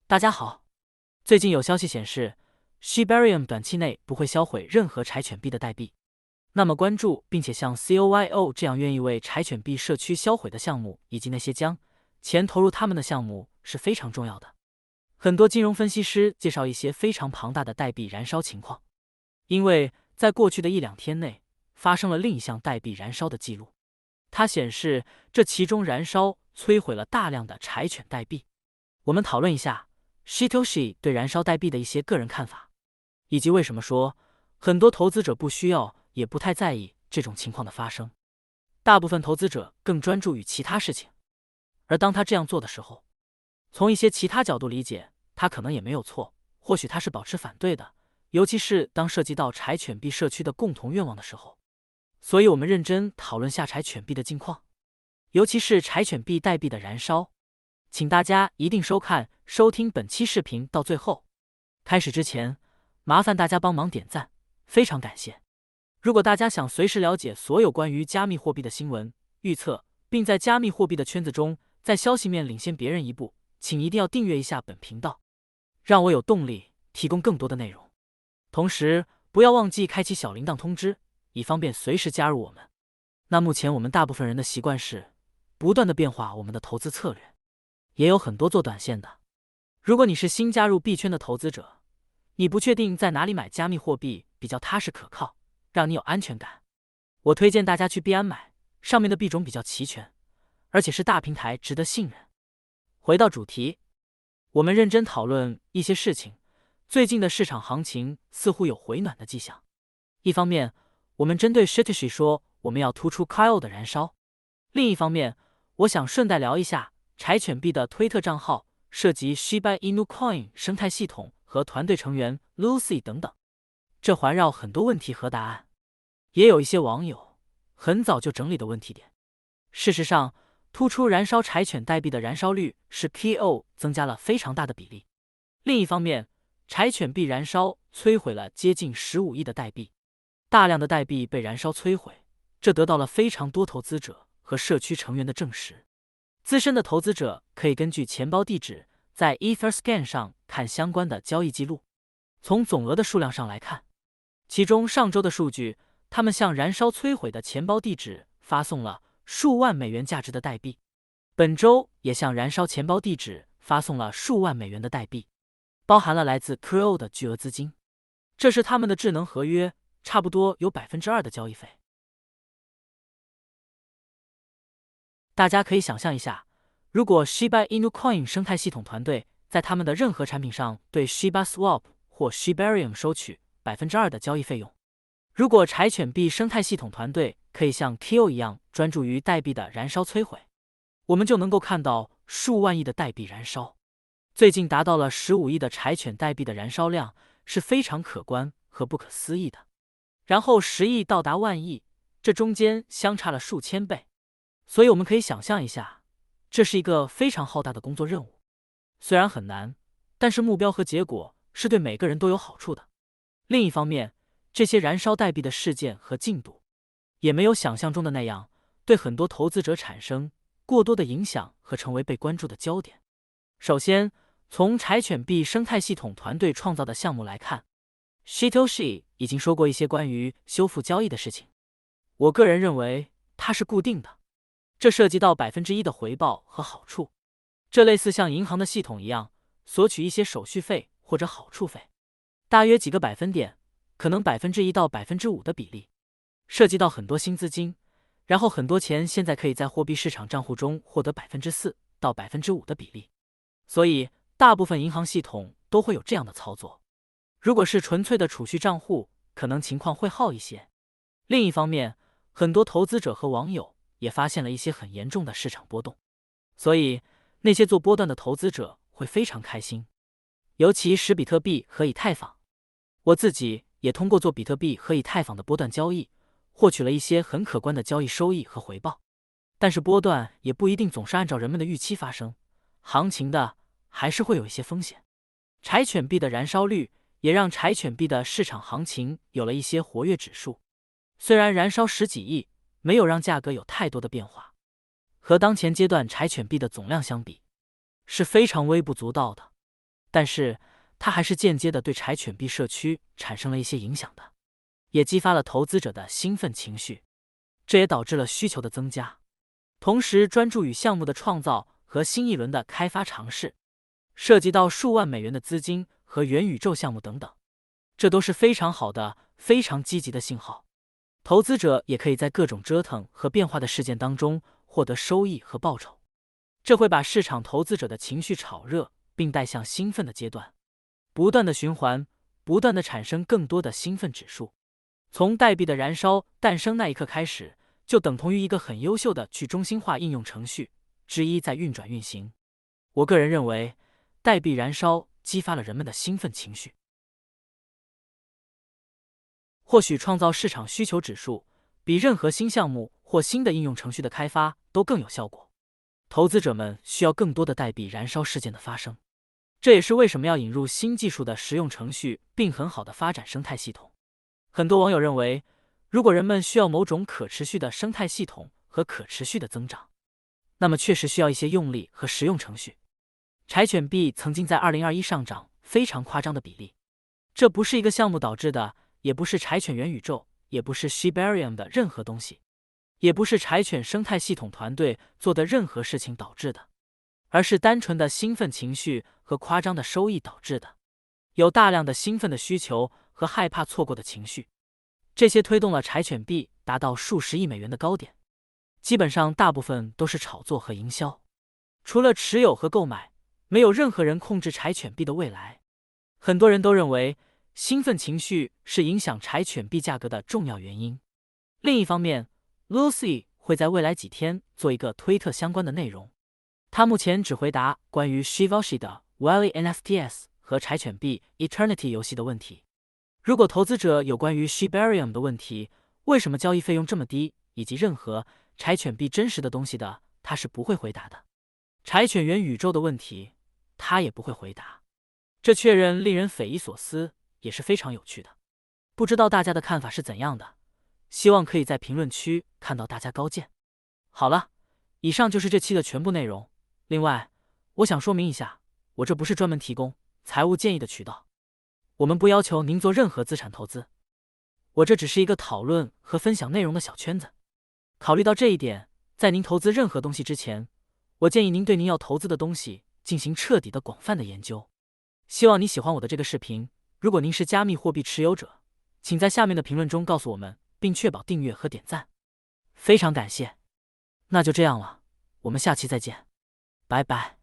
大家好，最近有消息显示，Shibarium 短期内不会销毁任何柴犬币的代币。那么关注并且像 COYO 这样愿意为柴犬币社区销毁的项目，以及那些将钱投入他们的项目是非常重要的。很多金融分析师介绍一些非常庞大的代币燃烧情况，因为在过去的1-2天内发生了另一项代币燃烧的记录，它显示这其中燃烧摧毁了大量的柴犬代币。我们讨论一下Shitoshi 对燃烧代币的一些个人看法，以及为什么说很多投资者不需要也不太在意这种情况的发生。大部分投资者更专注于其他事情，而当他这样做的时候，从一些其他角度理解，他可能也没有错，或许他是保持反对的，尤其是当涉及到柴犬币社区的共同愿望的时候。所以我们认真讨论下柴犬币的近况，尤其是柴犬币代币的燃烧。请大家一定收听本期视频到最后。开始之前，麻烦大家帮忙点赞，非常感谢。如果大家想随时了解所有关于加密货币的新闻预测，并在加密货币的圈子中在消息面领先别人一步，请一定要订阅一下本频道，让我有动力提供更多的内容。同时，不要忘记开启小铃铛通知，以方便随时加入我们。那目前我们大部分人的习惯是不断的变化我们的投资策略。也有很多做短线的。如果你是新加入币圈的投资者，你不确定在哪里买加密货币比较踏实可靠，让你有安全感，我推荐大家去币安买，上面的币种比较齐全，而且是大平台，值得信任。回到主题，我们认真讨论一些事情。最近的市场行情似乎有回暖的迹象。一方面，我们针对 Shitoshi 说我们要突出 Kyle 的燃烧；另一方面，我想顺带聊一下柴犬币的推特账号涉及 Shiba Inu Coin 生态系统和团队成员 Lucy 等等，这环绕很多问题和答案，也有一些网友很早就整理的问题点。事实上，突出燃烧柴犬代币的燃烧率是 KO 增加了非常大的比例。另一方面，柴犬币燃烧摧毁了接近15亿的代币，大量的代币被燃烧摧毁，这得到了非常多投资者和社区成员的证实。资深的投资者可以根据钱包地址在 Etherscan 上看相关的交易记录。从总额的数量上来看，其中上周的数据，他们向燃烧摧毁的钱包地址发送了数万美元价值的代币，本周也向燃烧钱包地址发送了数万美元的代币，包含了来自 Crow 的巨额资金。这是他们的智能合约，差不多有 2% 的交易费。大家可以想象一下，如果 Shiba Inu Coin 生态系统团队在他们的任何产品上对 Shiba Swap 或 Shibarium 收取 2% 的交易费用，如果柴犬币生态系统团队可以像 KO 一样专注于代币的燃烧摧毁，我们就能够看到数万亿的代币燃烧。最近达到了15亿的柴犬代币的燃烧量是非常可观和不可思议的。然后10亿到达万亿，这中间相差了数千倍。所以我们可以想象一下，这是一个非常浩大的工作任务。虽然很难，但是目标和结果是对每个人都有好处的。另一方面，这些燃烧代币的事件和进度也没有想象中的那样对很多投资者产生过多的影响和成为被关注的焦点。首先，从柴犬币生态系统团队创造的项目来看， Shitoshi 已经说过一些关于修复交易的事情。我个人认为它是固定的，这涉及到 1% 的回报和好处，这类似像银行的系统一样索取一些手续费或者好处费，大约几个百分点，可能 1% 到 5% 的比例，涉及到很多新资金，然后很多钱现在可以在货币市场账户中获得 4% 到 5% 的比例，所以大部分银行系统都会有这样的操作。如果是纯粹的储蓄账户，可能情况会好一些。另一方面，很多投资者和网友也发现了一些很严重的市场波动，所以那些做波段的投资者会非常开心，尤其是比特币和以太坊。我自己也通过做比特币和以太坊的波段交易，获取了一些很可观的交易收益和回报。但是波段也不一定总是按照人们的预期发生，行情的还是会有一些风险。柴犬币的燃烧率也让柴犬币的市场行情有了一些活跃指数，虽然燃烧10几亿没有让价格有太多的变化，和当前阶段柴犬币的总量相比，是非常微不足道的。但是它还是间接的对柴犬币社区产生了一些影响的，也激发了投资者的兴奋情绪，这也导致了需求的增加。同时，专注于项目的创造和新一轮的开发尝试，涉及到数万美元的资金和元宇宙项目等等，这都是非常好的、非常积极的信号。投资者也可以在各种折腾和变化的事件当中获得收益和报酬，这会把市场投资者的情绪炒热，并带向兴奋的阶段，不断的循环，不断的产生更多的兴奋指数。从代币的燃烧诞生那一刻开始，就等同于一个很优秀的去中心化应用程序之一在运转运行。我个人认为，代币燃烧激发了人们的兴奋情绪，或许创造市场需求指数比任何新项目或新的应用程序的开发都更有效果。投资者们需要更多的代币燃烧事件的发生，这也是为什么要引入新技术的实用程序并很好的发展生态系统。很多网友认为，如果人们需要某种可持续的生态系统和可持续的增长，那么确实需要一些用力和实用程序。柴犬币曾经在2021上涨非常夸张的比例，这不是一个项目导致的，也不是柴犬元宇宙，也不是 Shibarium 的任何东西，也不是柴犬生态系统团队做的任何事情导致的，而是单纯的兴奋情绪和夸张的收益导致的。有大量的兴奋的需求和害怕错过的情绪，这些推动了柴犬币达到数十亿美元的高点。基本上大部分都是炒作和营销，除了持有和购买，没有任何人控制柴犬币的未来。很多人都认为兴奋情绪是影响柴犬币价格的重要原因。另一方面， Lucy 会在未来几天做一个推特相关的内容，他目前只回答关于 Shivashi 的 Wally NFTs 和柴犬币 Eternity 游戏的问题。如果投资者有关于 Shibarium 的问题，为什么交易费用这么低，以及任何柴犬币真实的东西的，他是不会回答的。柴犬元宇宙的问题，他也不会回答。这确认令人匪夷所思，也是非常有趣的。不知道大家的看法是怎样的？希望可以在评论区看到大家高见。好了，以上就是这期的全部内容。另外，我想说明一下，我这不是专门提供财务建议的渠道，我们不要求您做任何资产投资，我这只是一个讨论和分享内容的小圈子。考虑到这一点，在您投资任何东西之前，我建议您对您要投资的东西进行彻底的广泛的研究。希望你喜欢我的这个视频，如果您是加密货币持有者，请在下面的评论中告诉我们，并确保订阅和点赞，非常感谢。那就这样了，我们下期再见，拜拜。